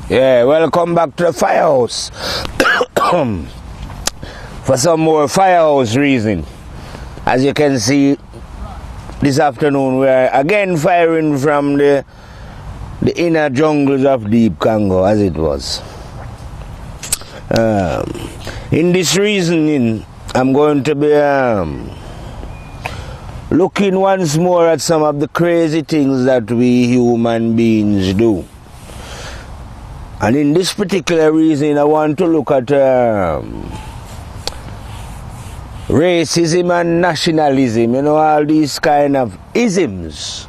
Yeah, welcome back to the firehouse. For some more firehouse reason. As you can see, this afternoon we are again firing from the inner jungles of Deep Congo, as it was. In this reasoning, I'm going to be looking once more at some of the crazy things that we human beings do. And in this particular reason, I want to look at racism and nationalism, you know, all these kind of isms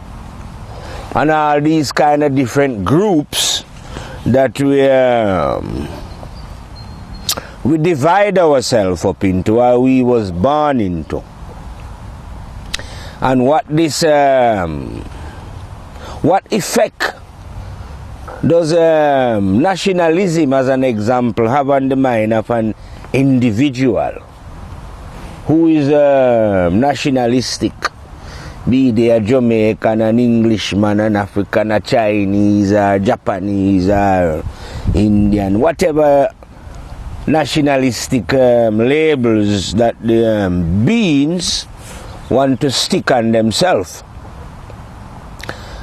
and all these kind of different groups that we divide ourselves up into, or we was born into. And what this, what effect does nationalism, as an example, have on the mind of an individual who is nationalistic, be they a Jamaican, an Englishman, an African, a Chinese, or Japanese, or Indian, whatever nationalistic labels that the beings want to stick on themselves.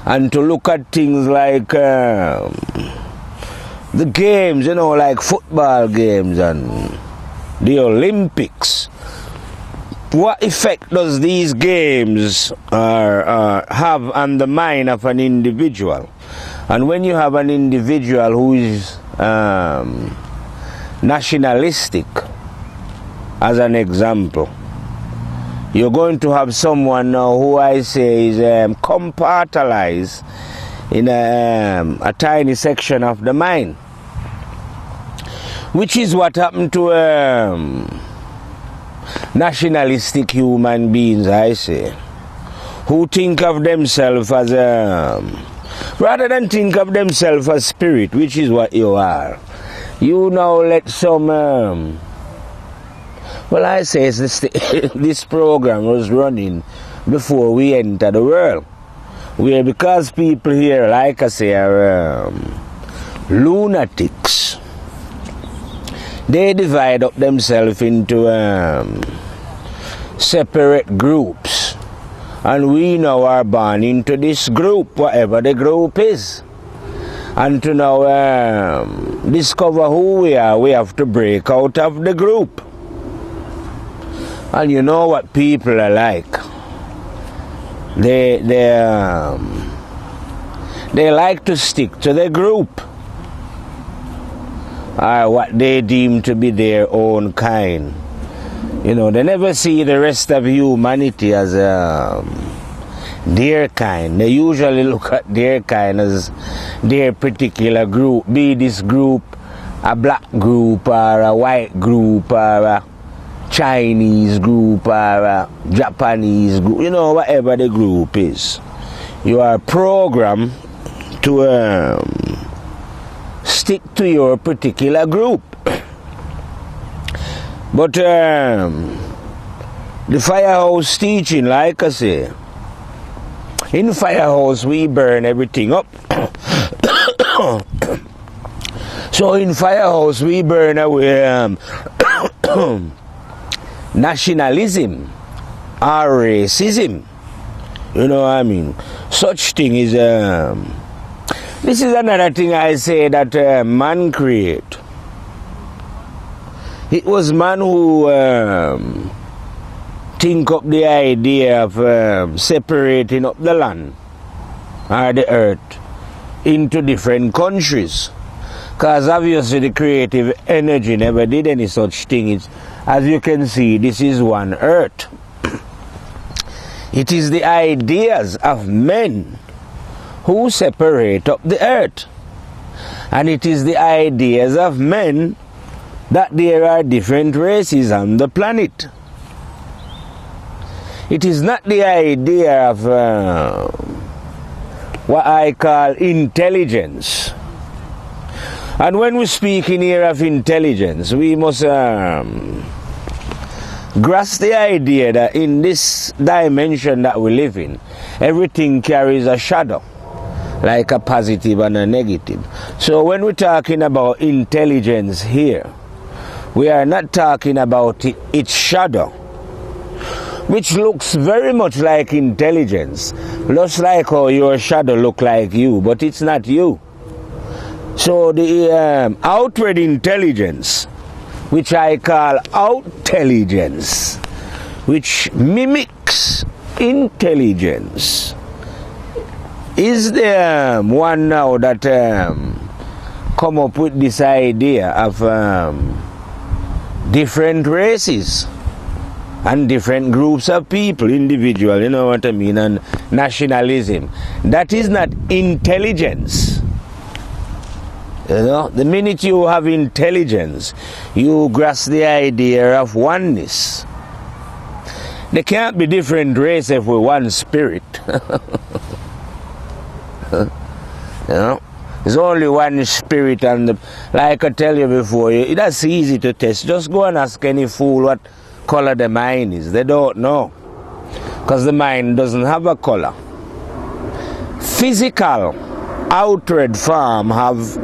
And to look at things like the games, you know, like football games and the Olympics. What effect does these games have on the mind of an individual? And when you have an individual who is nationalistic, as an example, you're going to have someone who I say is compartmentalized in a tiny section of the mind, which is what happened to nationalistic human beings, I say, who think of themselves as rather than think of themselves as spirit, which is what you are. You now let some well, I say this program was running before we enter the world, where because people here, like I say, are lunatics, they divide up themselves into separate groups, and we now are born into this group, whatever the group is. And to now discover who we are, we have to break out of the group. And you know what people are like. They like to stick to the group, or what they deem to be their own kind. You know, they never see the rest of humanity as their kind. They usually look at their kind as their particular group. Be this group a black group, or a white group, or a Chinese group, or a Japanese group, you know, whatever the group is. You are programmed to stick to your particular group. But the firehouse teaching, like I say, in firehouse we burn everything up. So in firehouse we burn away nationalism or racism. You know what I mean? Such thing is this is another thing I say that man create. It was man who think up the idea of separating up the land or the earth into different countries. Because obviously the creative energy never did any such thing. It's, as you can see, this is one earth. It is the ideas of men who separate up the earth. And it is the ideas of men that there are different races on the planet. It is not the idea of what I call intelligence. And when we speak in here of intelligence, we must grasp the idea that in this dimension that we live in, everything carries a shadow. like a positive and a negative. So when we're talking about intelligence here, we are not talking about its shadow, which looks very much like intelligence, just like how your shadow look like you, but it's not you. So the outward intelligence, which I call outintelligence, which mimics intelligence, is the one now that come up with this idea of different races and different groups of people, individual, you know what I mean, and nationalism. That is not intelligence. You know, the minute you have intelligence, you grasp the idea of oneness. There can't be different races if we're one spirit. You know, there's only one spirit, and like I tell you before, that's easy to test. Just go and ask any fool what color the mind is. They don't know, because the mind doesn't have a color. Physical outward form have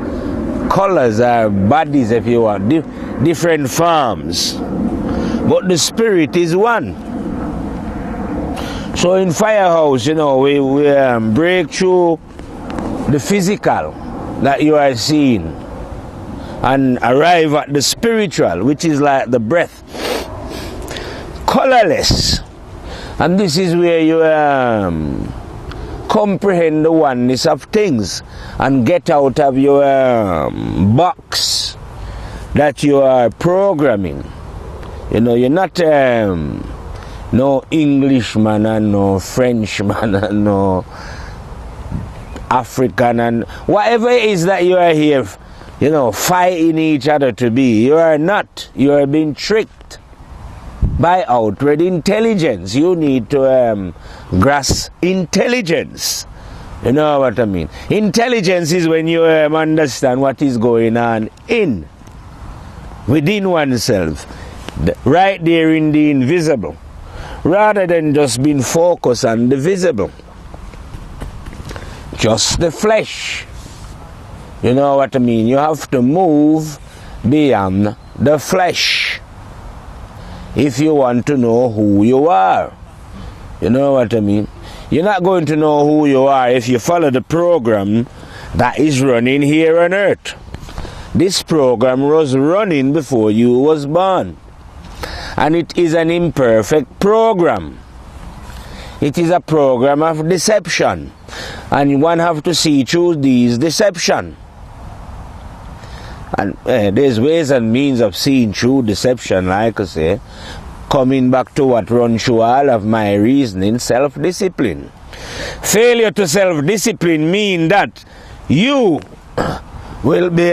colors or bodies, if you want, different forms, but the spirit is one. So in Firehouse, you know, we break through the physical that you are seeing and arrive at the spiritual, which is like the breath, colorless. And this is where you comprehend the oneness of things and get out of your box that you are programming. You know, you're not no Englishman and no Frenchman and no African and whatever it is that you are here, you know, fighting each other to be. You are not. You are being tricked by outward intelligence. You need to grasp intelligence. You know what I mean? Intelligence is when you understand what is going on within oneself, right there in the invisible, rather than just being focused on the visible. Just the flesh. You know what I mean? You have to move beyond the flesh if you want to know who you are. You know what I mean? You're not going to know who you are if you follow the program that is running here on earth. This program was running before you was born, and it is an imperfect program. It is a program of deception, and one have to see through these deception. And there's ways and means of seeing through deception, like I say, coming back to what runs through all of my reasoning, self-discipline. Failure to self-discipline mean that you will be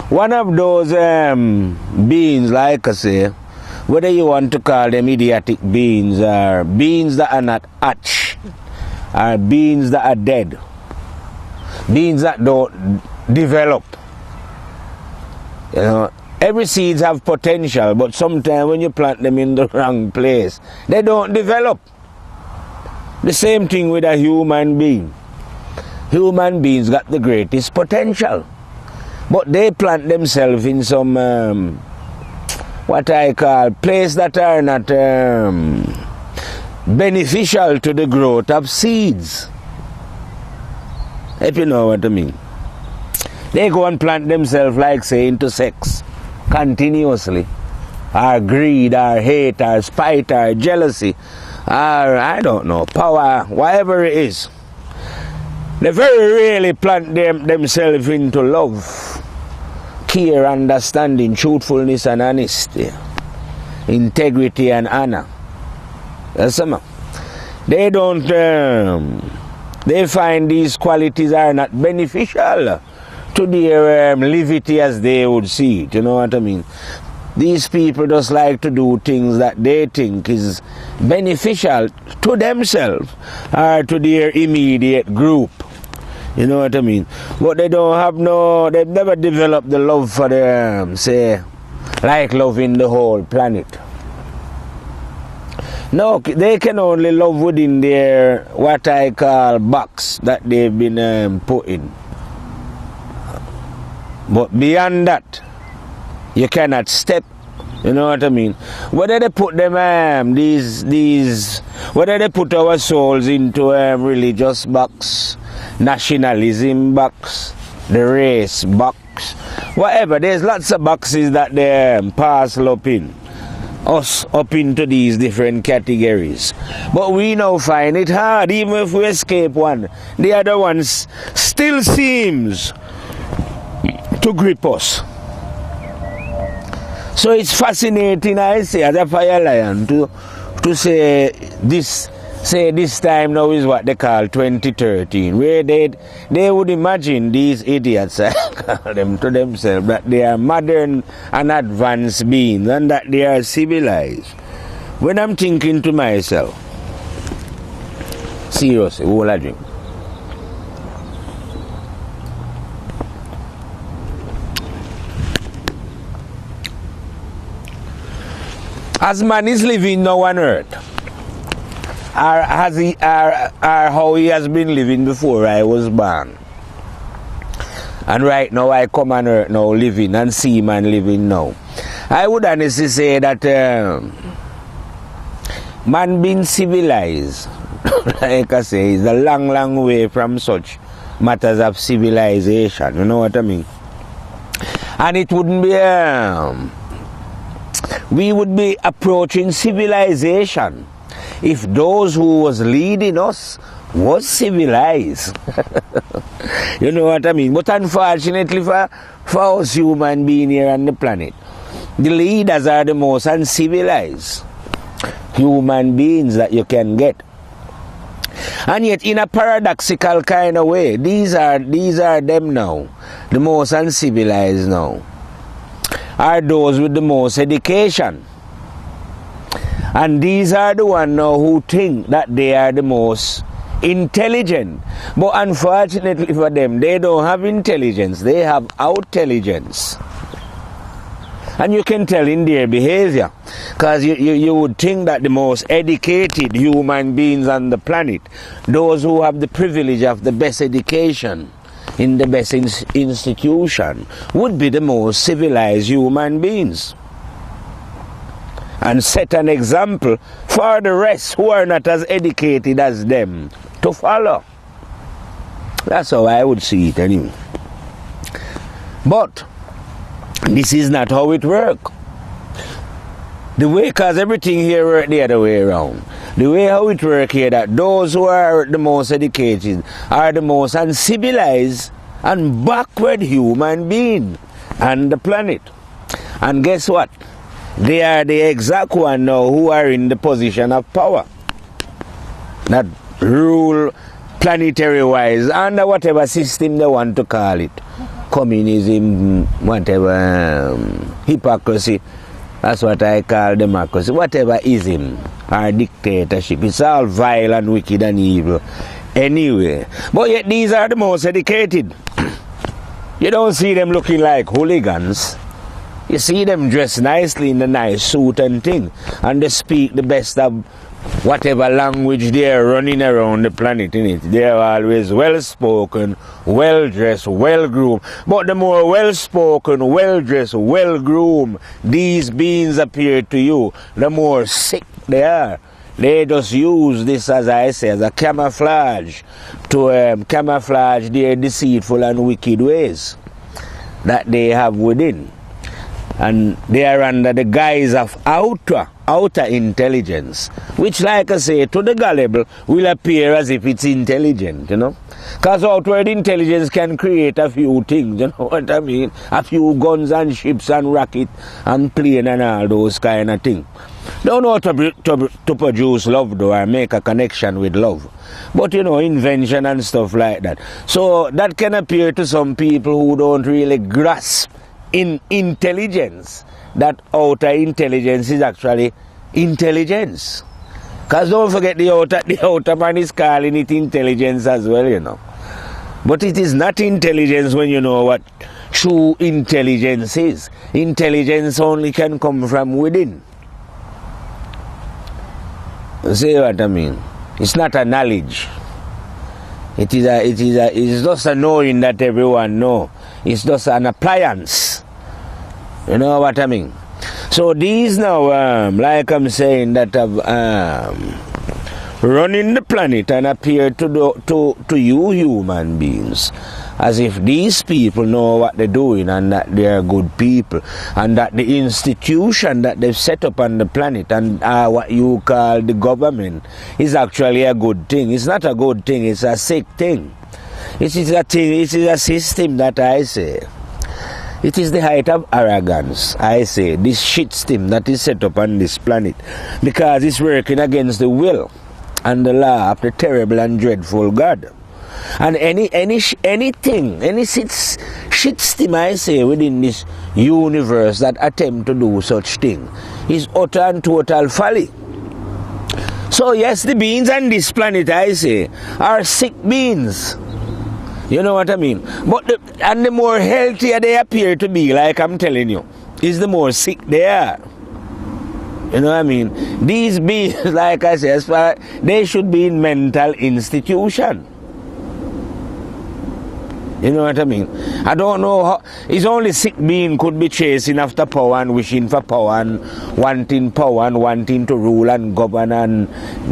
one of those beings, like I say, whether you want to call them idiotic beings or beings that are not hatched, or beings that are dead, beings that don't develop. You know, every seeds have potential, but sometimes when you plant them in the wrong place, they don't develop. The same thing with a human being. Human beings got the greatest potential, but they plant themselves in some what I call places that are not beneficial to the growth of seeds, if you know what I mean. They go and plant themselves, like say, into sex continuously, or greed, or hate, or spite, or jealousy, or I don't know, power, whatever it is. They very rarely plant themselves into love, care, understanding, truthfulness and honesty, integrity and honor. Yes, sir. They don't, they find these qualities are not beneficial to their levity as they would see it, you know what I mean? These people just like to do things that they think is beneficial to themselves or to their immediate group. You know what I mean? But they don't have they've never developed the love for the, say, like loving the whole planet. No, they can only love within their, what I call, box that they've been put in. But beyond that, you cannot step. You know what I mean? Whether they put them, whether they put our souls into religious box, nationalism box, the race box, whatever, there's lots of boxes that they parcel up in. Us up into these different categories. But we now find it hard, even if we escape one, the other ones still seems to grip us. So it's fascinating, I say, as a fire lion, to say this time now is what they call 2013, where they would imagine these idiots, I call them, to themselves, that they are modern and advanced beings and that they are civilized. When I'm thinking to myself, seriously, what will I drink? As man is living now on earth, or how he has been living before I was born, and right now I come on earth now living and see man living now, I would honestly say that man being civilized, like I say, is a long, long way from such matters of civilization. You know what I mean? And it wouldn't be we would be approaching civilization if those who was leading us was civilized. You know what I mean? But unfortunately for us human beings here on the planet, the leaders are the most uncivilized human beings that you can get. And yet in a paradoxical kind of way, these are them now, the most uncivilized now, are those with the most education. And these are the ones now who think that they are the most intelligent. But unfortunately for them, they don't have intelligence, they have outintelligence. And you can tell in their behavior, because you would think that the most educated human beings on the planet, those who have the privilege of the best education in the best institution, would be the most civilized human beings and set an example for the rest who are not as educated as them to follow. That's how I would see it anyway. But this is not how it works. The way, because everything here works the other way around. The way how it works here, that those who are the most educated are the most uncivilized and backward human being on the planet. And guess what? They are the exact one now who are in the position of power, that rule planetary wise under whatever system they want to call it. Communism, whatever, hypocrisy. That's what I call democracy. Whatever ism or dictatorship, it's all vile and wicked and evil anyway. But yet these are the most educated. You don't see them looking like hooligans. You see them dressed nicely in the nice suit and thing, and they speak the best of whatever language they are running around the planet in it. They are always well-spoken, well-dressed, well-groomed. But the more well-spoken, well-dressed, well-groomed these beings appear to you, the more sick they are. They just use this, as I say, as a camouflage to camouflage their deceitful and wicked ways that they have within. And they are under the guise of outer intelligence, which, like I say, to the gullible will appear as if it's intelligent, you know. Because outward intelligence can create a few things, you know what I mean? A few guns and ships and rocket and plane and all those kind of things. Don't know how to produce love though, or make a connection with love. But you know, invention and stuff like that. So that can appear to some people who don't really grasp in intelligence, that outer intelligence is actually intelligence. Because don't forget, the outer man is calling it intelligence as well, you know. But it is not intelligence when you know what true intelligence is. Intelligence only can come from within. See what I mean? It's not a knowledge. It's just a knowing that everyone know. It's just an appliance. You know what I mean? So these now, like I'm saying, that have running the planet and appear to you human beings as if these people know what they're doing and that they are good people and that the institution that they've set up on the planet and what you call the government is actually a good thing. It's not a good thing, it's a sick thing. It is a system that I say. It is the height of arrogance, I say, this shit system that is set up on this planet because it's working against the will and the law of the terrible and dreadful God. And any shit system, I say, within this universe that attempt to do such thing is utter and total folly. So yes, the beings on this planet, I say, are sick beings. You know what I mean? But the more healthier they appear to be, like I'm telling you, is the more sick they are. You know what I mean? These beings, like I say, they should be in mental institution. You know what I mean? I don't know how. It's only sick being could be chasing after power and wishing for power and wanting to rule and govern and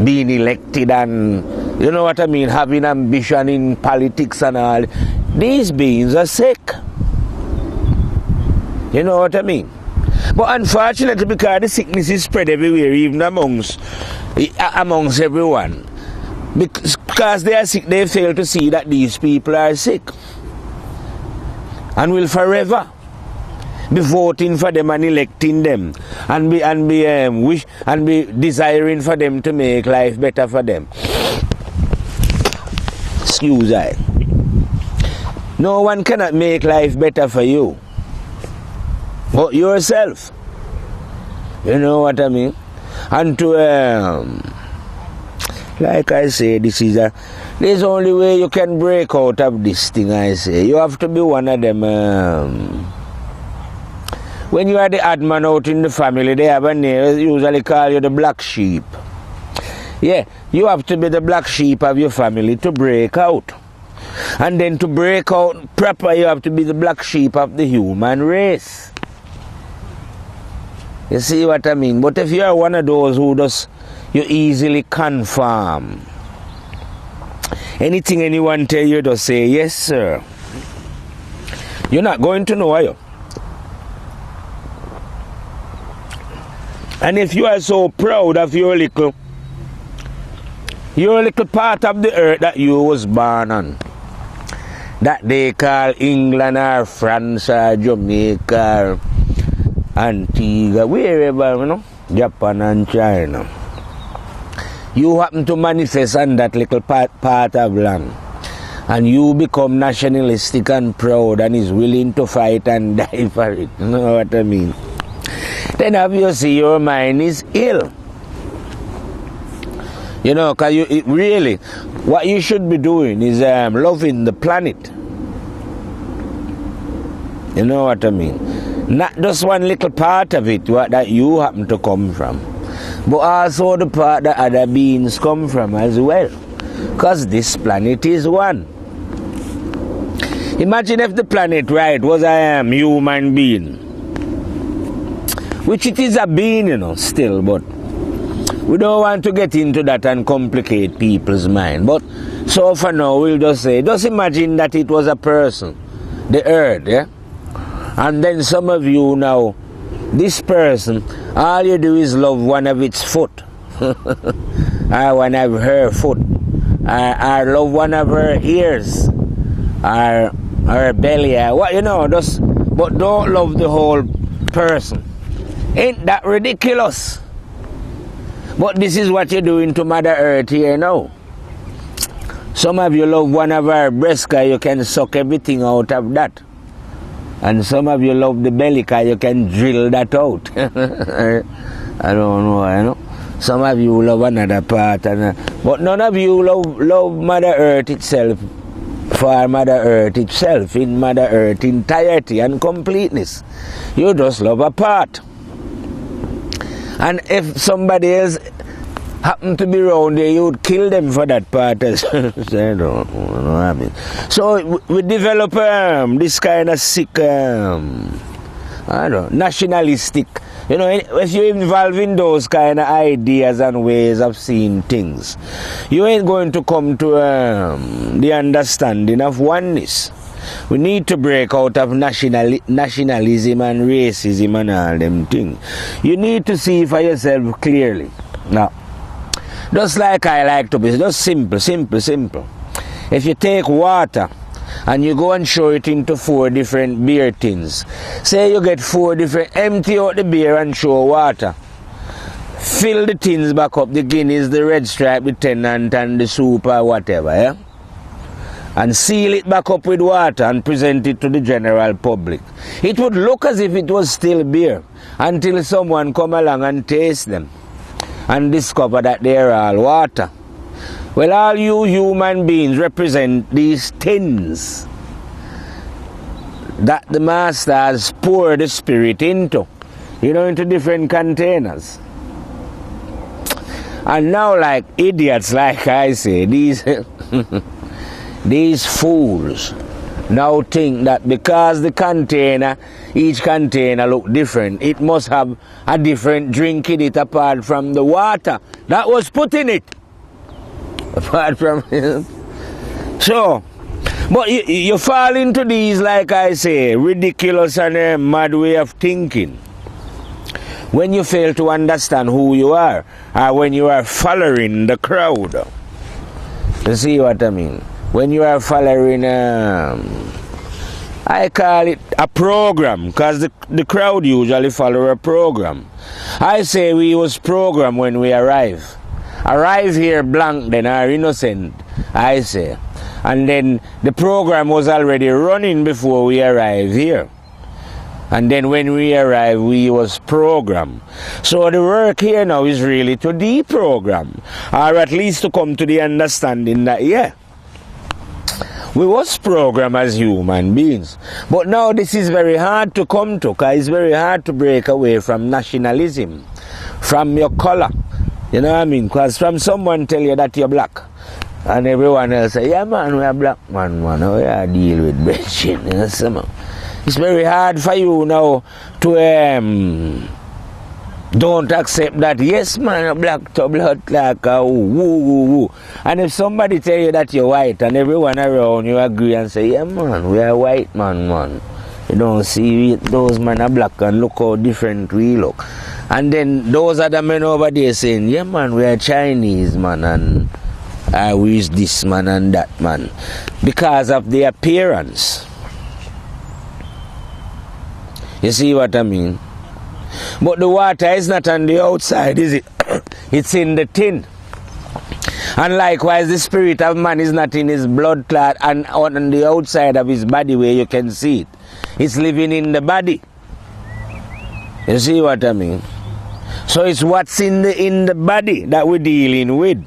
being elected and, you know what I mean, having ambition in politics and all. These beings are sick. You know what I mean? But unfortunately, because the sickness is spread everywhere, even amongst everyone, because they are sick, they fail to see that these people are sick. And will forever be voting for them and electing them and be desiring for them to make life better for them. Excuse I. No one cannot make life better for you but yourself. You know what I mean? And to like I say, there's only way you can break out of this thing, I say. You have to be one of them. When you are the odd man out in the family, they have a name, they usually call you the black sheep. Yeah, you have to be the black sheep of your family to break out. And then to break out proper, you have to be the black sheep of the human race. You see what I mean? But if you are one of those who does, you easily conform. Anything anyone tell you, just say, yes, sir. You're not going to know, are you? And if you are so proud of your little part of the earth that you was born on, that they call England or France or Jamaica or Antigua, wherever, you know, Japan and China, you happen to manifest on that little part of land, and you become nationalistic and proud and is willing to fight and die for it. You know what I mean? Then obviously your mind is ill. You know, because really, what you should be doing is loving the planet. You know what I mean? Not just one little part of it that you happen to come from, but also the part that other beings come from as well. Because this planet is one. Imagine if the planet, right, was a human being. Which it is a being, you know, still, but we don't want to get into that and complicate people's mind. But so for now, we'll just say, just imagine that it was a person, the earth, yeah? And then some of you now, this person, all you do is love one of its foot, or one of her foot, or love one of her ears, or her belly, or what, you know, just, but don't love the whole person. Ain't that ridiculous? But this is what you're doing to Mother Earth here now. Some of you love one of her breasts because you can suck everything out of that. And some of you love the belly because you can drill that out. I don't know, you know. Some of you love another part. But none of you love Mother Earth itself for Mother Earth itself, in Mother Earth entirety and completeness. You just love a part. And if somebody else happen to be around there, you would kill them for that part. I don't know what I mean. So we develop this kind of sick, I don't know, nationalistic. You know, if you involve in those kind of ideas and ways of seeing things, you ain't going to come to the understanding of oneness. We need to break out of nationalism and racism and all them things. You need to see for yourself clearly. Now, just like I like to be, just simple. If you take water and you go and show it into 4 different beer tins, say you get 4 different, empty out the beer and show water. Fill the tins back up, the Guinness, the Red Stripe, the Tennant and the soup or whatever, yeah? And seal it back up with water and present it to the general public. It would look as if it was still beer until someone come along and taste them and discover that they are all water. Well, all you human beings represent these tins that the master has poured the spirit into, you know, into different containers. And now, like idiots, like I say, these fools now think that because the container, each container look different, it must have a different drink in it apart from the water that was put in it. Apart from so, but you fall into these, like I say, ridiculous and mad way of thinking when you fail to understand who you are, or when you are following the crowd. You see what I mean? When you are following, I call it a program, because the crowd usually follow a program. I say we was program when we arrive. Arrive here blank, then are innocent, I say. And then the program was already running before we arrived here. And then when we arrived, we was programmed. So the work here now is really to deprogram, or at least to come to the understanding that, yeah, we was programmed as human beings. But now this is very hard to come to, because it's very hard to break away from nationalism, from your color. You know what I mean? Because from someone tell you that you're black, and everyone else say, yeah man, we are black man, how you deal with bitching, you know, so it's very hard for you now to don't accept that, yes man, you're black to blood like a woo. And if somebody tell you that you're white and everyone around you agree and say, yeah man, we are white man. You don't see those men are black and look how different we look. And then those other men over there saying, yeah man, we are Chinese man, and we is this man and that man. Because of the appearance. You see what I mean? But the water is not on the outside, is it? It's in the tin. And likewise, the spirit of man is not in his blood clot and on the outside of his body where you can see it. It's living in the body. You see what I mean? So it's what's in the body that we're dealing with,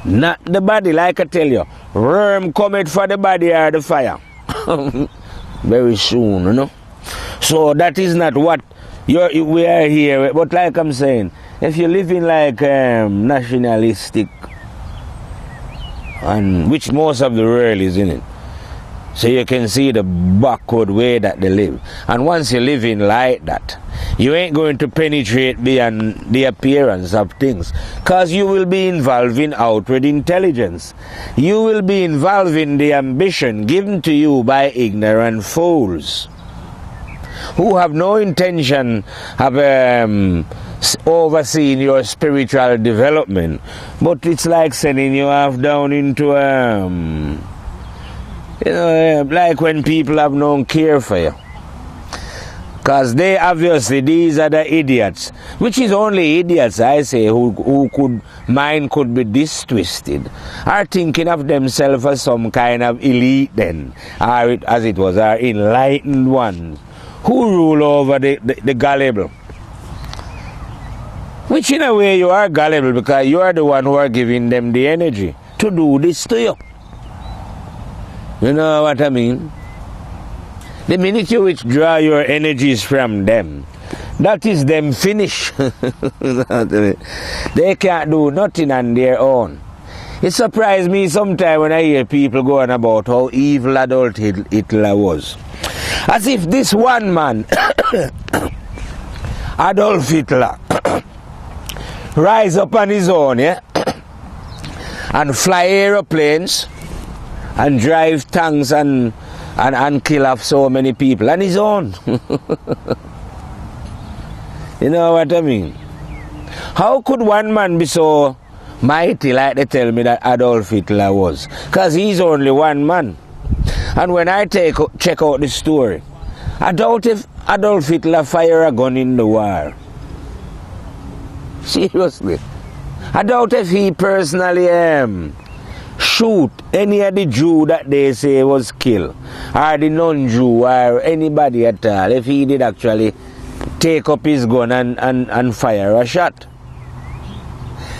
not the body. Like I tell you, worm cometh for the body or the fire. Very soon, you know. So that is not what we are here. But like I'm saying, if you're living like nationalistic, and which most of the world is in it, so you can see the backward way that they live. And once you're living like that, you ain't going to penetrate beyond the appearance of things, because you will be involved in outward intelligence. You will be involved in the ambition given to you by ignorant fools who have no intention of overseeing your spiritual development, but it's like sending you off down into you know, like when people have no care for you. Because they obviously, these are the idiots, which is only idiots, I say, who could, mind could be this twisted, are thinking of themselves as some kind of elite then, or as it was, are enlightened ones, who rule over the gullible. Which in a way you are gullible, because you are the one who are giving them the energy to do this to you. You know what I mean? The minute you withdraw your energies from them, that is them finish. They can't do nothing on their own. It surprised me sometimes when I hear people going about how evil Adolf Hitler was. As if this one man, Adolf Hitler, rise up on his own, yeah, and fly aeroplanes and drive tanks and kill off so many people on his own. You know what I mean? How could one man be so mighty like they tell me that Adolf Hitler was? Because he's only one man. And when I check out the story, I doubt if Adolf Hitler fired a gun in the war. Seriously. I doubt if he personally shoot any of the Jew that they say was killed, or the non-Jew, or anybody at all, if he did actually take up his gun and fire a shot.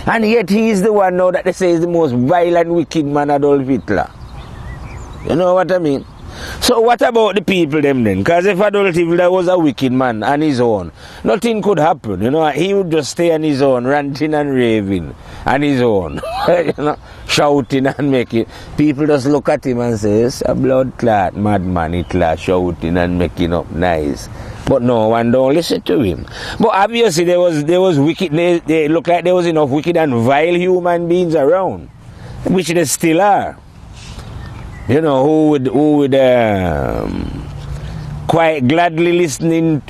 And yet he is the one now that they say is the most violent, wicked man, Adolf Hitler. You know what I mean? So what about the people them then? Because if Adolf Hitler was a wicked man on his own, nothing could happen. You know, he would just stay on his own, ranting and raving on his own. You know, shouting and making. People just look at him and say, it's a blood clot madman Hitler shouting and making up nice. But no one don't listen to him. But obviously there was wicked, they look like there was enough wicked and vile human beings around, which they still are. You know, who would quite gladly listen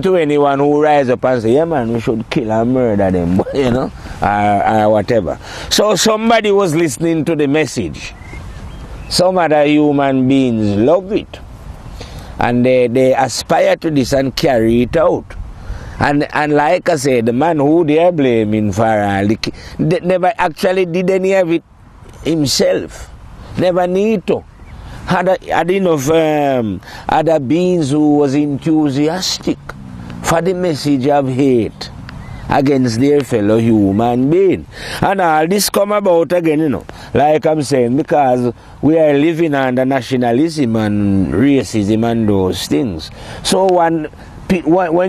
to anyone who rise up and say, yeah man, we should kill and murder them, you know, or whatever. So somebody was listening to the message. Some other human beings love it. And they aspire to this and carry it out. And like I said, the man who they are blaming for all, they never actually did any of it himself. Never need to. Had enough other beings who was enthusiastic for the message of hate against their fellow human being. And all this come about again, you know, like I'm saying, because we are living under nationalism and racism and those things. So when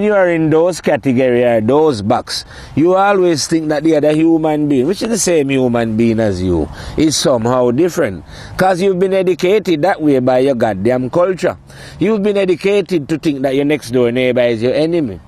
you are in those categories, those boxes, you always think that the other human being, which is the same human being as you, is somehow different. Because you've been educated that way by your goddamn culture. You've been educated to think that your next door neighbor is your enemy.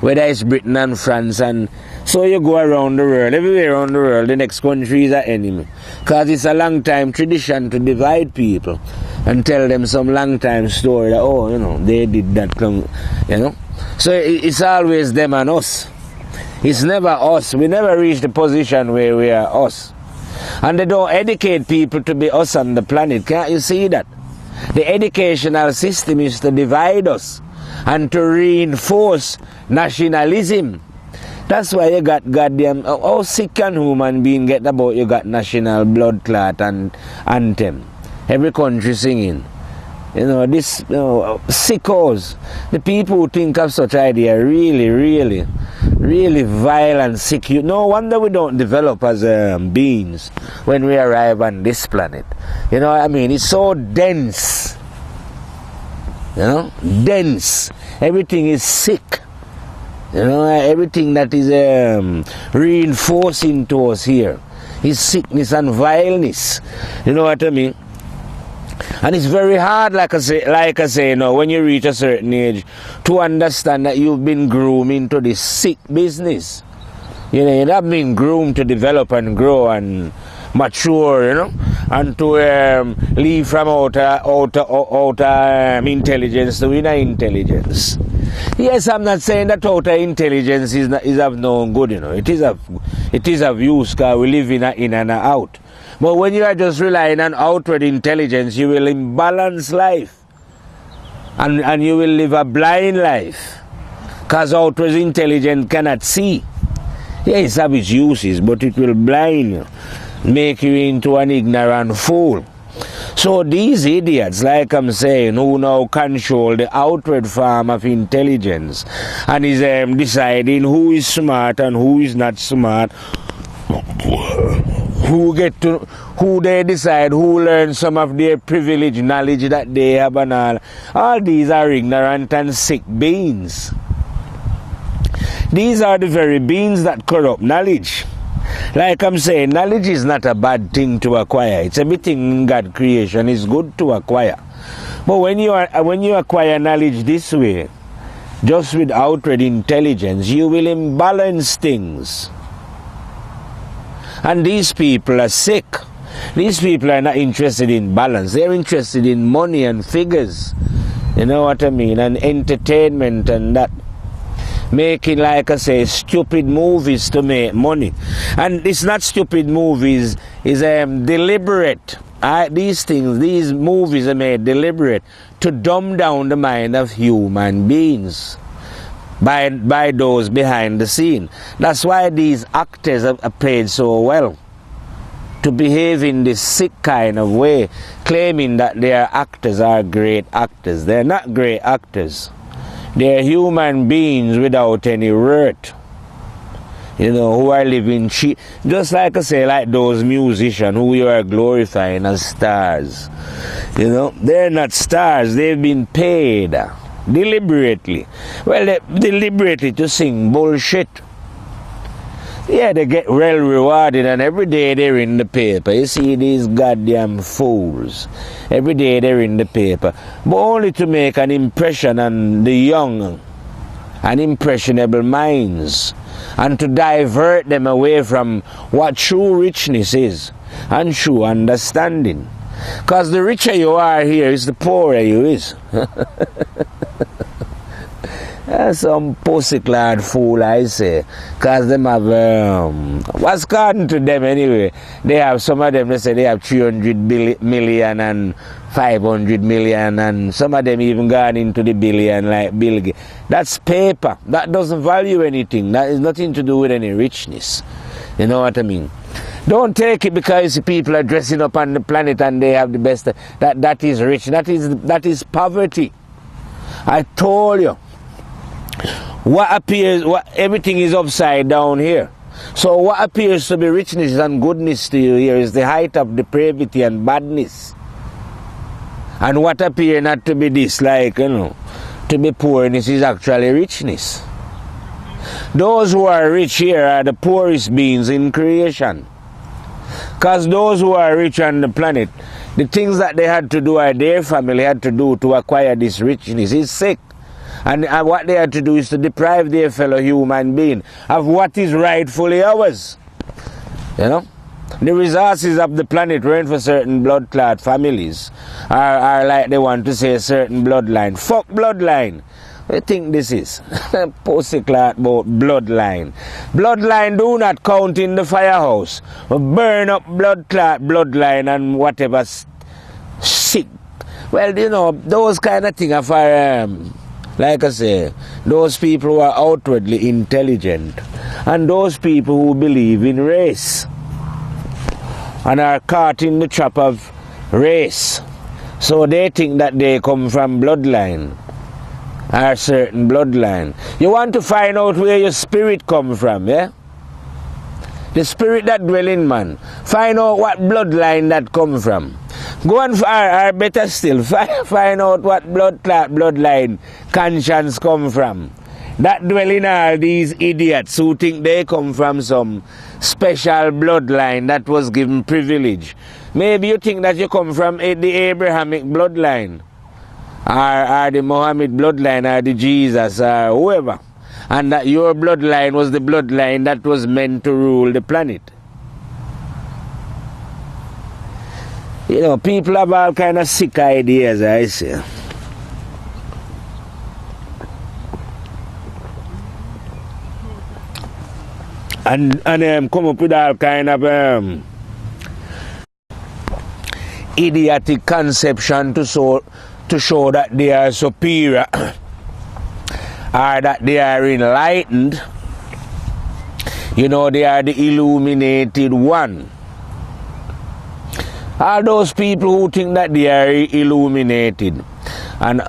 Whether it's Britain and France, and so you go around the world, everywhere around the world, the next country is an enemy. Because it's a long time tradition to divide people and tell them some long time story that, oh, you know, they did that, you know. So it's always them and us. It's never us. We never reach the position where we are us. And they don't educate people to be us on the planet. Can't you see that? The educational system is to divide us and to reinforce nationalism. That's why you got goddamn, how sick can human being get about you got national blood clot and anthem. Every country singing. You know, this, you know, sickos. The people who think of such idea really, really, really vile and sick. No wonder we don't develop as beings when we arrive on this planet. You know what I mean? It's so dense. You know, dense. Everything is sick. You know, everything that is reinforcing to us here is sickness and vileness. You know what I mean? And it's very hard, like I say, you know, when you reach a certain age, to understand that you've been groomed into this sick business. You know, you've not been groomed to develop and grow and mature, you know, and to leave from outer intelligence to inner intelligence. Yes, I'm not saying that outer intelligence is of no good, you know. It is of use, because we live in and out. But when you are just relying on outward intelligence, you will imbalance life. And you will live a blind life. Because outward intelligence cannot see. Yes, it have its uses, but it will blind you. Make you into an ignorant fool. So these idiots, like I'm saying, who now control the outward form of intelligence and is deciding who is smart and who is not smart, who they decide who learns some of their privileged knowledge that they have and all these are ignorant and sick beings. These are the very beings that corrupt knowledge. Like I'm saying, knowledge is not a bad thing to acquire. It's everything in God's creation is good to acquire. But when you acquire knowledge this way, just with outward intelligence, you will imbalance things. And these people are sick. These people are not interested in balance. They're interested in money and figures. You know what I mean? And entertainment and that. Making, like I say, stupid movies to make money. And it's not stupid movies, it's deliberate. These movies are made deliberate to dumb down the mind of human beings by those behind the scene. That's why these actors are paid so well to behave in this sick kind of way, claiming that their actors are great actors. They're not great actors. They're human beings without any worth, you know, who are living cheap. Just like I say, like those musicians who you are glorifying as stars. You know, they're not stars. They've been paid deliberately. Well, deliberately to sing bullshit. Yeah, they get well rewarded, and every day they're in the paper. You see these goddamn fools. Every day they're in the paper. But only to make an impression on the young and impressionable minds, and to divert them away from what true richness is and true understanding. Because the richer you are here is the poorer you is. Some pussyclad fool, I say, because them have, what's according to them anyway, they have, some of them, they say they have 300 million and 500 million, and some of them even gone into the billion like Bill Gates. That's paper. That doesn't value anything. That is nothing to do with any richness. You know what I mean? Don't take it because people are dressing up on the planet and they have the best. That is rich. That is poverty. I told you. Everything is upside down here. So what appears to be richness and goodness to you here is the height of depravity and badness. And what appears not to be this, like, you know, to be poorness is actually richness. Those who are rich here are the poorest beings in creation. Because those who are rich on the planet, the things that they had to do, or their family had to do to acquire this richness, is sick. And what they had to do is to deprive their fellow human being of what is rightfully ours. You know? The resources of the planet weren't for certain blood clot families. Are like they want to say a certain bloodline. Fuck bloodline. What do you think this is? Pussy clot about bloodline. Bloodline do not count in the firehouse. We burn up blood clot, bloodline and whatever sick. Well, you know, those kind of things are for... like I say, those people who are outwardly intelligent, and those people who believe in race and are caught in the trap of race. So they think that they come from bloodline, or certain bloodline. You want to find out where your spirit comes from, yeah? The spirit that dwell in man. Find out what bloodline that come from. Go and, or better still, find out what bloodline conscience come from. That dwell in all these idiots who think they come from some special bloodline that was given privilege. Maybe you think that you come from the Abrahamic bloodline, or the Mohammed bloodline, or the Jesus, or whoever. And that your bloodline was the bloodline that was meant to rule the planet. You know, people have all kind of sick ideas, I say. And come up with all kind of idiotic conception to show that they are superior or that they are enlightened. You know, they are the illuminated one. All those people who think that they are illuminated, and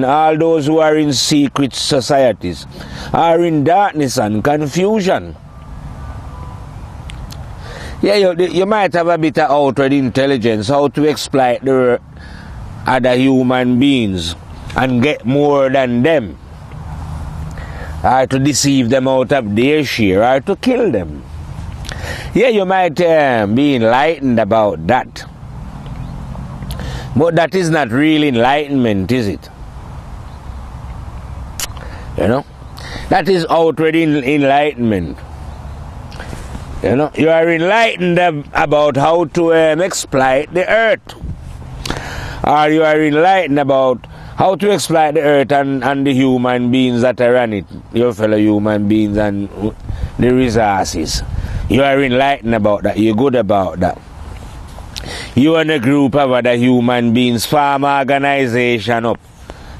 all those who are in secret societies, are in darkness and confusion. Yeah, you might have a bit of outward intelligence, how to exploit the other human beings and get more than them. or to deceive them out of their share, or to kill them. Yeah, you might be enlightened about that. But that is not real enlightenment, is it? You know? That is outward enlightenment. You know? You are enlightened about how to exploit the earth. Or you are enlightened about how to exploit the earth and the human beings that are on it, your fellow human beings and the resources. You are enlightened about that. You're good about that. You and a group of other human beings form organization up,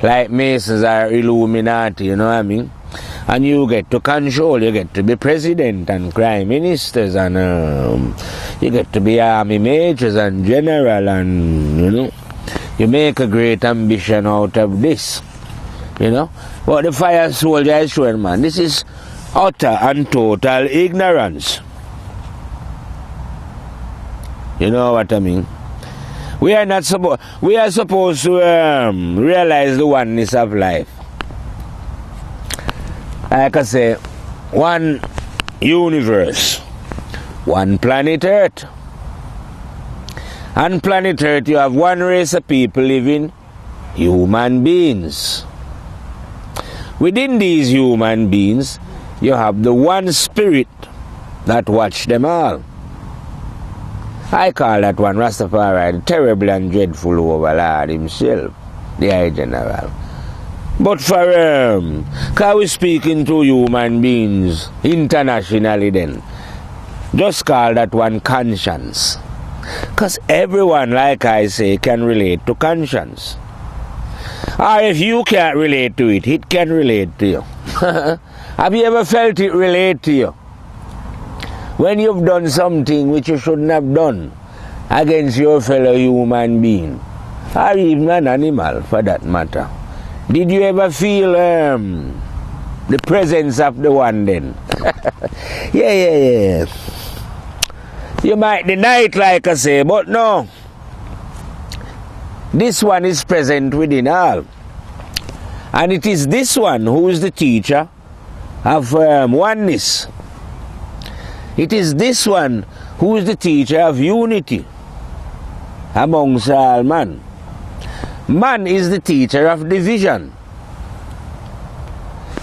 like Masons or Illuminati, you know what I mean? And you get to control, you get to be president and prime ministers, and you get to be army majors and general, and you know, you make a great ambition out of this, you know. But the fire soldier is showing, man, this is utter and total ignorance. You know what I mean? We are supposed to realize the oneness of life. Like I say, one universe, one planet Earth. On planet Earth you have one race of people living, human beings. Within these human beings, you have the one spirit that watch them all. I call that one Rastafari, the terrible and dreadful overlord himself, the High General. But for because we speaking to human beings internationally then, just call that one conscience. Because everyone, like I say, can relate to conscience. Or if you can't relate to it, it can relate to you. Have you ever felt it relate to you? When you've done something which you shouldn't have done against your fellow human being, or even an animal for that matter, did you ever feel the presence of the one then? Yeah. You might deny it, like I say, but no. This one is present within all. And it is this one who is the teacher of oneness. It is this one who is the teacher of unity amongst all man. Man is the teacher of division,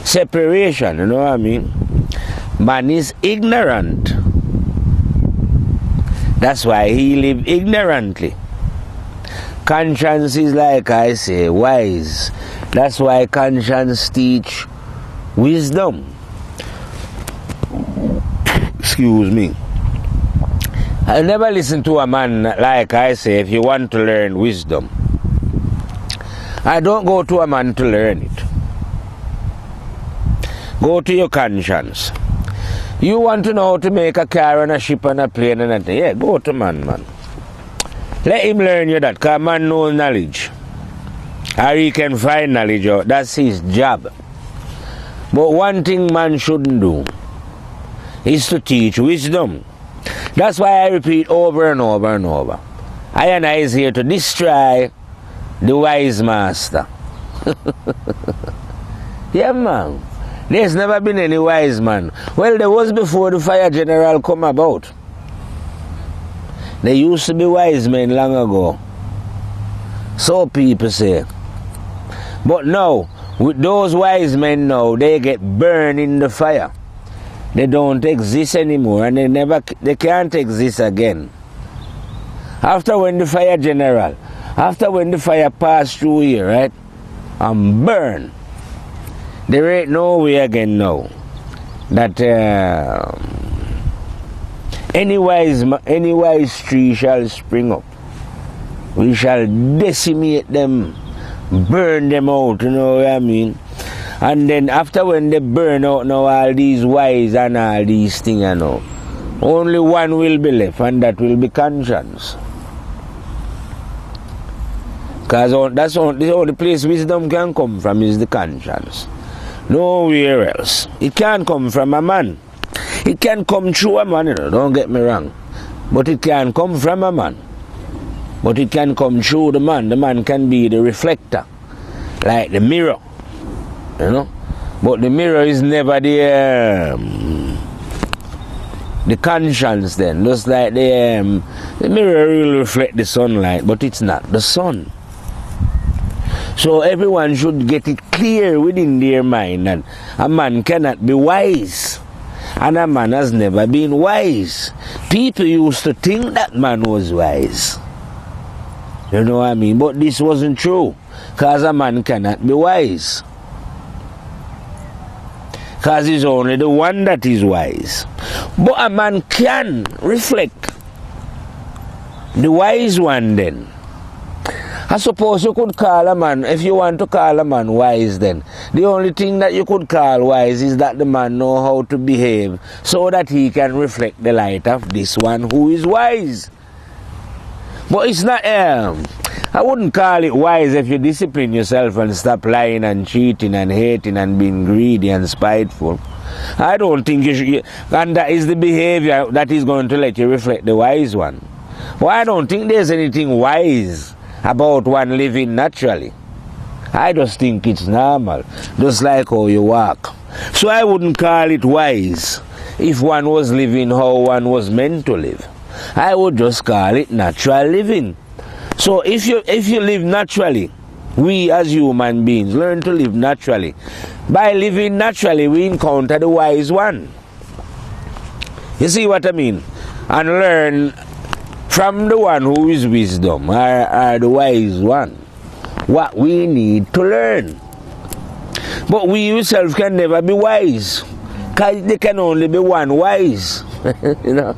separation, you know what I mean? Man is ignorant. That's why he live ignorantly. Conscience is, like I say, wise. That's why conscience teach wisdom. Excuse me. I never listen to a man, like I say, if you want to learn wisdom. I don't go to a man to learn it. Go to your conscience. You want to know how to make a car and a ship and a plane and anything. Yeah, go to man. Let him learn you that, because man knows knowledge. Or he can find knowledge out. That's his job. But one thing man shouldn't do is to teach wisdom. That's why I repeat over and over and over. I and I is here to destroy the wise master. Yeah, man. There's never been any wise man. Well, there was before the fire general come about. There used to be wise men long ago. So people say. But now, with those wise men now, they get burned in the fire. They don't exist anymore, and they can't exist again. After when the fire general, after when the fire passed through here, right, and burn, there ain't no way again now that any wise tree shall spring up. We shall decimate them, burn them out, you know what I mean? And then after when they burn out now all these wise and all these things, you know, only one will be left, and that will be conscience. Because that's the only place wisdom can come from is the conscience. Nowhere else. It can't come from a man. It can come through a man, you know, don't get me wrong. But it can come from a man. But it can come through the man. The man can be the reflector, like the mirror, you know. But the mirror is never the conscience then. Just like the mirror will reflect the sunlight, but it's not the sun. So everyone should get it clear within their mind that a man cannot be wise. And a man has never been wise. People used to think that man was wise. You know what I mean? But this wasn't true. Because a man cannot be wise. Because he's only the one that is wise. But a man can reflect the wise one then. I suppose you could call a man, if you want to call a man wise then, the only thing that you could call wise is that the man know how to behave so that he can reflect the light of this one who is wise. But it's not, I wouldn't call it wise if you discipline yourself and stop lying and cheating and hating and being greedy and spiteful. I don't think you should, and that is the behavior that is going to let you reflect the wise one. Well, I don't think there's anything wise about one living naturally. I just think it's normal, just like how you walk. So I wouldn't call it wise if one was living how one was meant to live. I would just call it natural living. So if you live naturally, we as human beings learn to live naturally. By living naturally, we encounter the wise one. You see what I mean? And learn from the one who is wisdom, or the wise one, what we need to learn. But we ourselves can never be wise, because there can only be one wise. You know,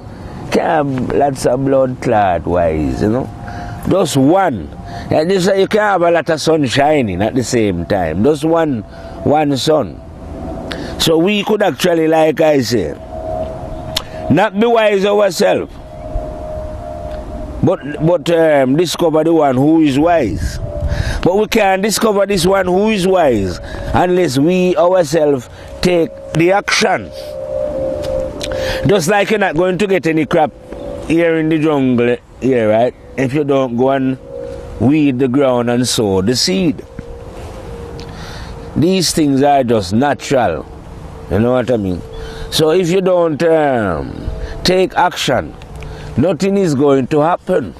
can't have lots of blood clot wise, you know. Just one. And this, you can't have a lot of sun shining at the same time. Just one sun. So we could actually, like I say, not be wise ourselves, but discover the one who is wise. But we can't discover this one who is wise unless we ourselves take the action. Just like you're not going to get any crop here in the jungle here, right? If you don't go and weed the ground and sow the seed. These things are just natural. You know what I mean? So if you don't take action, nothing is going to happen.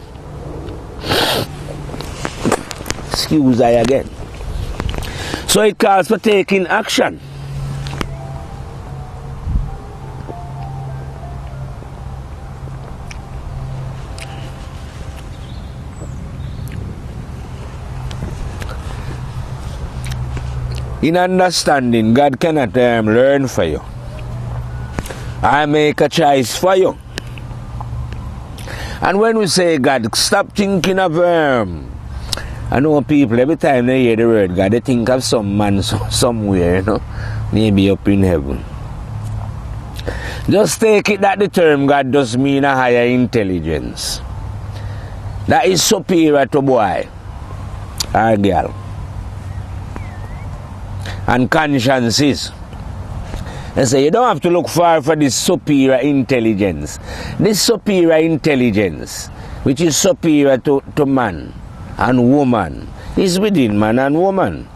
Excuse I again. So it calls for taking action. In understanding, God cannot learn for you. I make a choice for you. And when we say God, stop thinking of I know people, every time they hear the word God, they think of some man somewhere, you know, maybe up in heaven. Just take it that the term God does mean a higher intelligence that is superior to boy or girl. And conscience is. And so you don't have to look far for this superior intelligence. This superior intelligence, which is superior to man and woman, is within man and woman.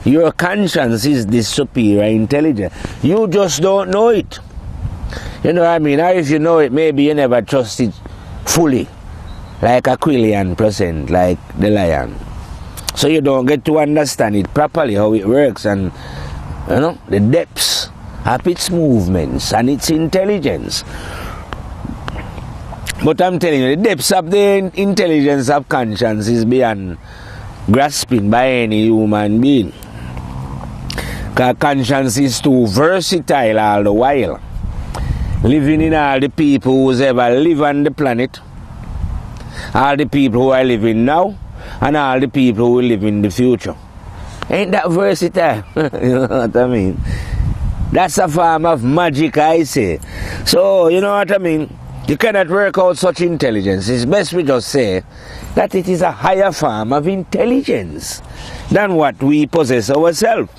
Your conscience is this superior intelligence. You just don't know it. You know what I mean? Or if you know it, maybe you never trust it fully, like a quillion%, like the lion. So you don't get to understand it properly, how it works, and you know the depths of its movements and its intelligence. But I'm telling you, the depths of the intelligence of conscience is beyond grasping by any human being. Because conscience is too versatile all the while. Living in all the people who's ever lived on the planet, all the people who are living now, and all the people who will live in the future. Ain't that versatile? You know what I mean? That's a form of magic, I say. So, you know what I mean? You cannot work out such intelligence. It's best we just say that it is a higher form of intelligence than what we possess ourselves.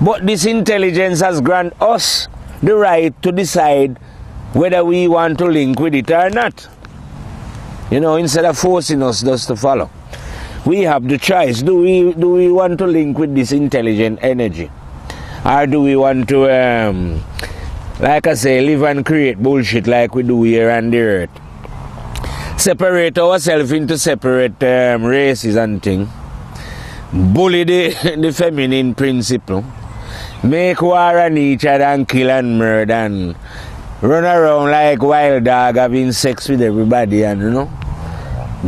But this intelligence has granted us the right to decide whether we want to link with it or not. You know, instead of forcing us just to follow. we have the choice. Do we want to link with this intelligent energy? Or do we want to, like I say, live and create bullshit like we do here on the earth? Separate ourselves into separate races and things. Bully the feminine principle. Make war on each other and kill and murder and run around like wild dog having sex with everybody and, you know,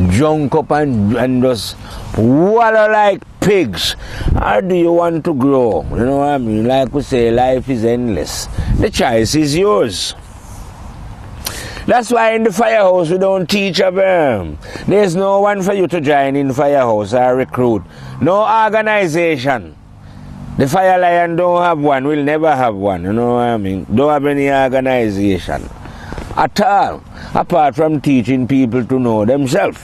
junk up and just wallow like pigs. Or do you want to grow? You know what I mean? Like we say, life is endless. The choice is yours. That's why in the firehouse we don't teach of them. There's no one for you to join in firehouse or recruit. No organization. The Fire Lion don't have one, will never have one, you know what I mean? Don't have any organization at all, apart from teaching people to know themselves.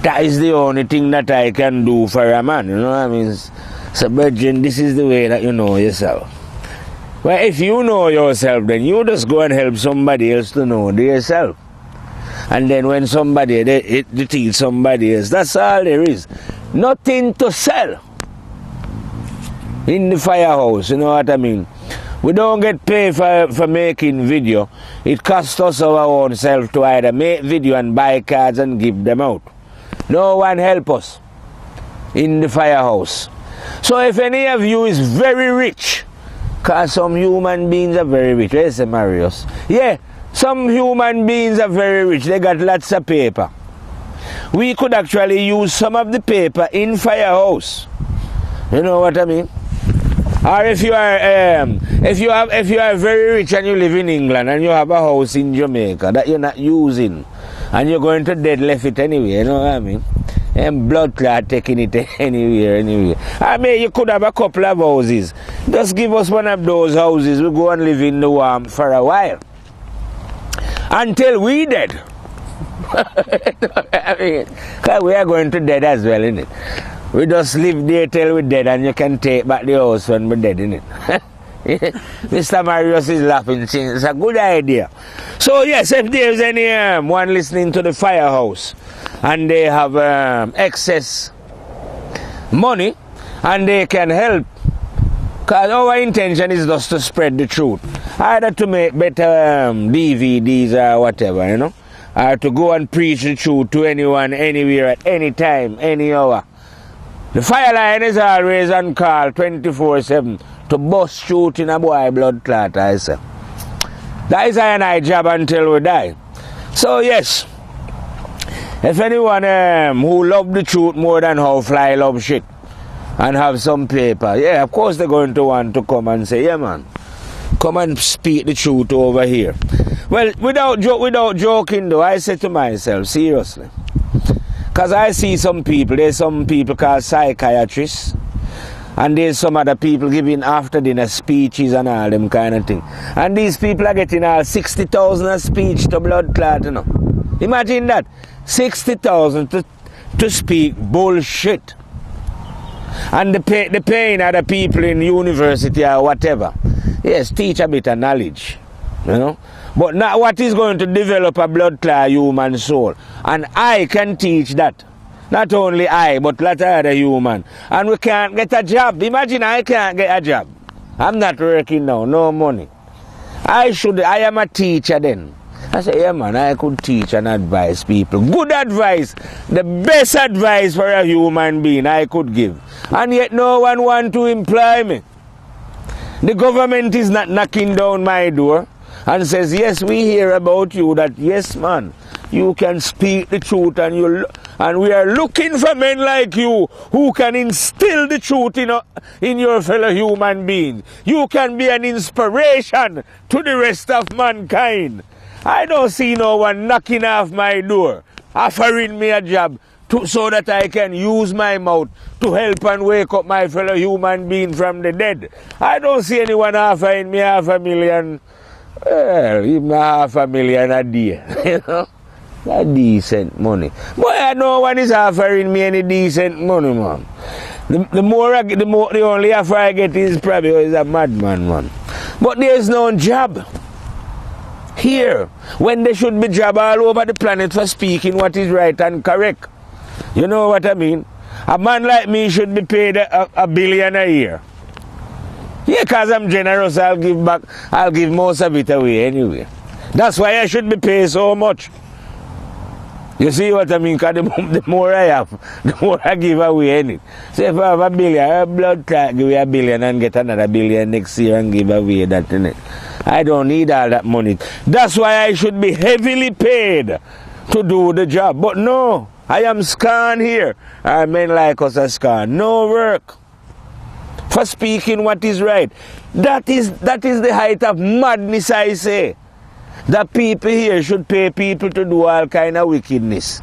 That is the only thing that I can do for a man, you know what I mean? So, Virgin, this is the way that you know yourself. Well, if you know yourself, then you just go and help somebody else to know themselves. And then when somebody, they teach somebody else, that's all there is. Nothing to sell in the firehouse, you know what I mean? We don't get paid for making video. It costs us our own self to either make video and buy cards and give them out. No one help us in the firehouse. So if any of you is very rich, because some human beings are very rich, let's say Marius. Yeah, some human beings are very rich, they got lots of paper. We could actually use some of the paper in firehouse. You know what I mean? Or if you are very rich and you live in England and you have a house in Jamaica that you're not using and you're going to dead left it anyway, you know what I mean? And blood clot taking it anywhere. I mean, you could have a couple of houses. Just give us one of those houses. We go and live in the warmth for a while until we dead. I mean, because we are going to dead as well, innit? We just live there till we're dead and you can take back the house when we're dead, innit? Mr. Marius is laughing. It's a good idea. So yes, if there's any one listening to the firehouse and they have excess money and they can help, because our intention is just to spread the truth, either to make better DVDs or whatever, you know, or to go and preach the truth to anyone, anywhere, at any time, any hour. The Fire Lion is always on call 24/7 to bust truth in a boy blood clot, I say. That is our job until we die. So yes, if anyone who love the truth more than how fly love shit and have some paper, yeah, of course they're going to want to come and say, yeah man, come and speak the truth over here. Well, without joking though, I say to myself, seriously, because I see some people, there's some people called psychiatrists, and there's some other people giving after dinner speeches and all them kind of thing. And these people are getting all 60,000 a speech to blood clot, you know. Imagine that, 60,000 to speak bullshit. And the paying other people in university or whatever. Yes, teach a bit of knowledge, you know. But not what is going to develop a blood clot human soul. And I can teach that. Not only I, but lot of other human. And we can't get a job. Imagine I can't get a job. I'm not working now, no money. I am a teacher then. I say, yeah man, I could teach and advise people. Good advice. The best advice for a human being I could give. And yet no one wants to employ me. The government is not knocking down my door and says, yes, we hear about you, that yes man, you can speak the truth and we are looking for men like you who can instill the truth in your fellow human beings. You can be an inspiration to the rest of mankind. I don't see no one knocking off my door, offering me a job so that I can use my mouth to help and wake up my fellow human being from the dead. I don't see anyone offering me $500,000. Well, even $500,000 a day, you know. That's decent money. But no one is offering me any decent money, man. The more I get, the only offer I get is probably a madman, man. But there's no job here when there should be job all over the planet for speaking what is right and correct. You know what I mean? A man like me should be paid a billion a year. Yeah, because I'm generous, I'll give back, I'll give most of it away anyway. That's why I should be paid so much. You see what I mean? Because the more I have, the more I give away in it. So if I have a billion, I have blood clot, give you a billion and get another billion next year and give away that in it. I don't need all that money. That's why I should be heavily paid to do the job. But no, I am scorned here. Our men like us are scorned. No work for speaking what is right. That is the height of madness, I say. That people here should pay people to do all kind of wickedness.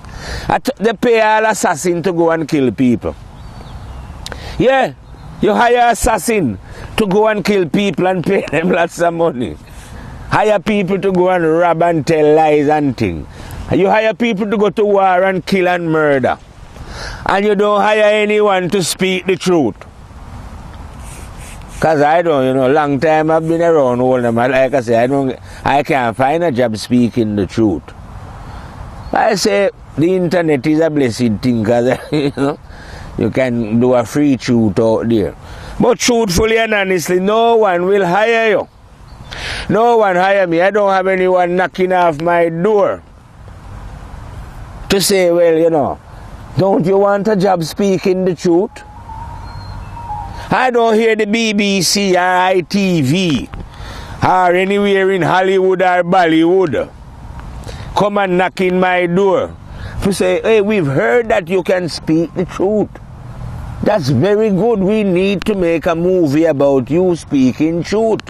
They pay all assassins to go and kill people. Yeah, you hire assassin to go and kill people and pay them lots of money. Hire people to go and rob and tell lies and things. You hire people to go to war and kill and murder. And you don't hire anyone to speak the truth. Because I don't, long time I've been around all them. Like I say, I can't find a job speaking the truth. I say the internet is a blessed thing because, you can do a free truth out there. But truthfully and honestly, no one will hire you. No one hire me. I don't have anyone knocking off my door to say, well, don't you want a job speaking the truth? I don't hear the BBC or ITV or anywhere in Hollywood or Bollywood come and knock in my door to say, hey, we've heard that you can speak the truth. That's very good. We need to make a movie about you speaking truth.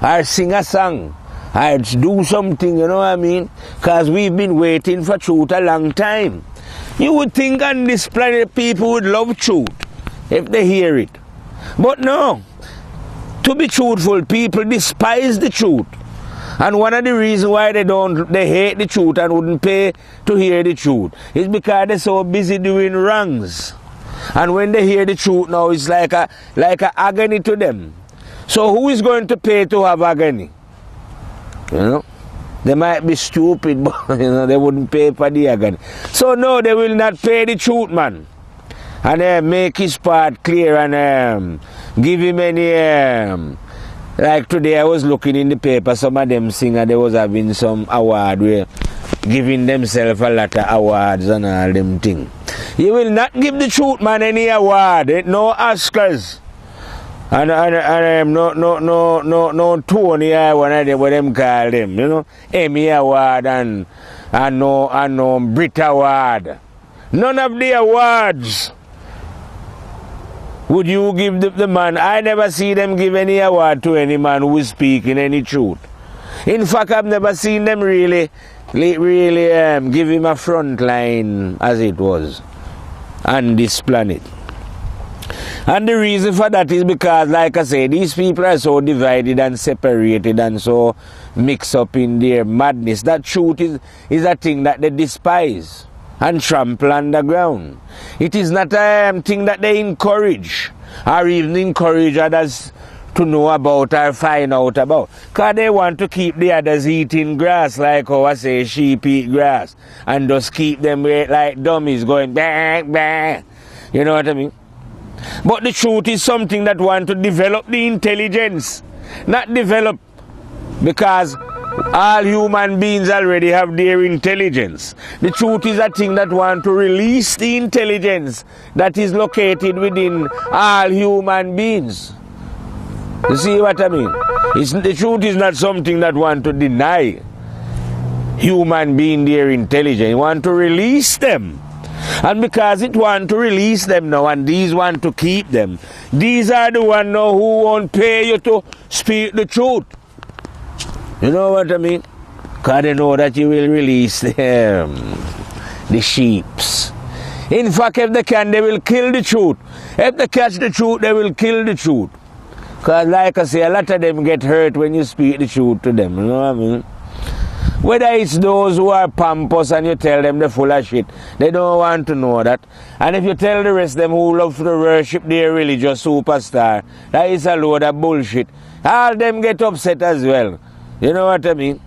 Or sing a song. Or do something, you know what I mean? Because we've been waiting for truth a long time. You would think on this planet people would love truth if they hear it. But no, to be truthful, people despise the truth. And one of the reasons why they hate the truth and wouldn't pay to hear the truth is because they're so busy doing wrongs. And when they hear the truth now, it's like a agony to them. So who is going to pay to have agony? They might be stupid, but they wouldn't pay for the agony. So no, they will not pay the truth, man. And make his part clear and give him any... like today I was looking in the paper, some of them singers, they was having some award where giving themselves a lot of awards and all them things. You will not give the truth man any award, no Oscars. And no Tony, one of them, what them call them, Emmy Award and no Brit Award. None of the awards would you give the man. I never see them give any award to any man who is speaking any truth. In fact, I've never seen them really give him a front line as it was on this planet. And the reason for that is because, like I say, these people are so divided and separated and so mixed up in their madness. That truth is a thing that they despise and trample underground. It is not a thing that they encourage or even encourage others to know about or find out about. Because they want to keep the others eating grass, like how I say sheep eat grass, and just keep them like dummies going bang, bang. You know what I mean? But the truth is something that want to develop the intelligence, not develop because all human beings already have their intelligence. The truth is a thing that want to release the intelligence that is located within all human beings. You see what I mean? The truth is not something that want to deny human being their intelligence. It want to release them. And because it want to release them now and these want to keep them, these are the ones now who won't pay you to speak the truth. You know what I mean? Because they know that you will release them, the sheeps. In fact, if they can, they will kill the truth. If they catch the truth, they will kill the truth. Because like I say, a lot of them get hurt when you speak the truth to them. You know what I mean? Whether it's those who are pompous and you tell them they're full of shit, they don't want to know that. And if you tell the rest of them who love to worship their religious superstar, that is a load of bullshit, all them get upset as well. You know what I mean?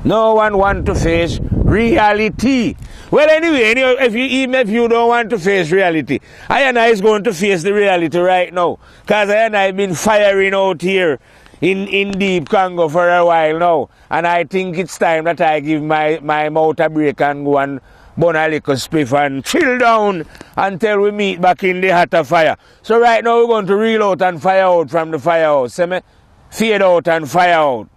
No one wants to face reality. Well, anyway, even if you don't want to face reality, I and I is going to face the reality right now. Because I and I have been firing out here in deep Congo for a while now. And I think it's time that I give my mouth a break and go and burn a little spliff and chill down until we meet back in the hotter fire. So right now we're going to reel out and fire out from the firehouse. See me? Fade out and fire out.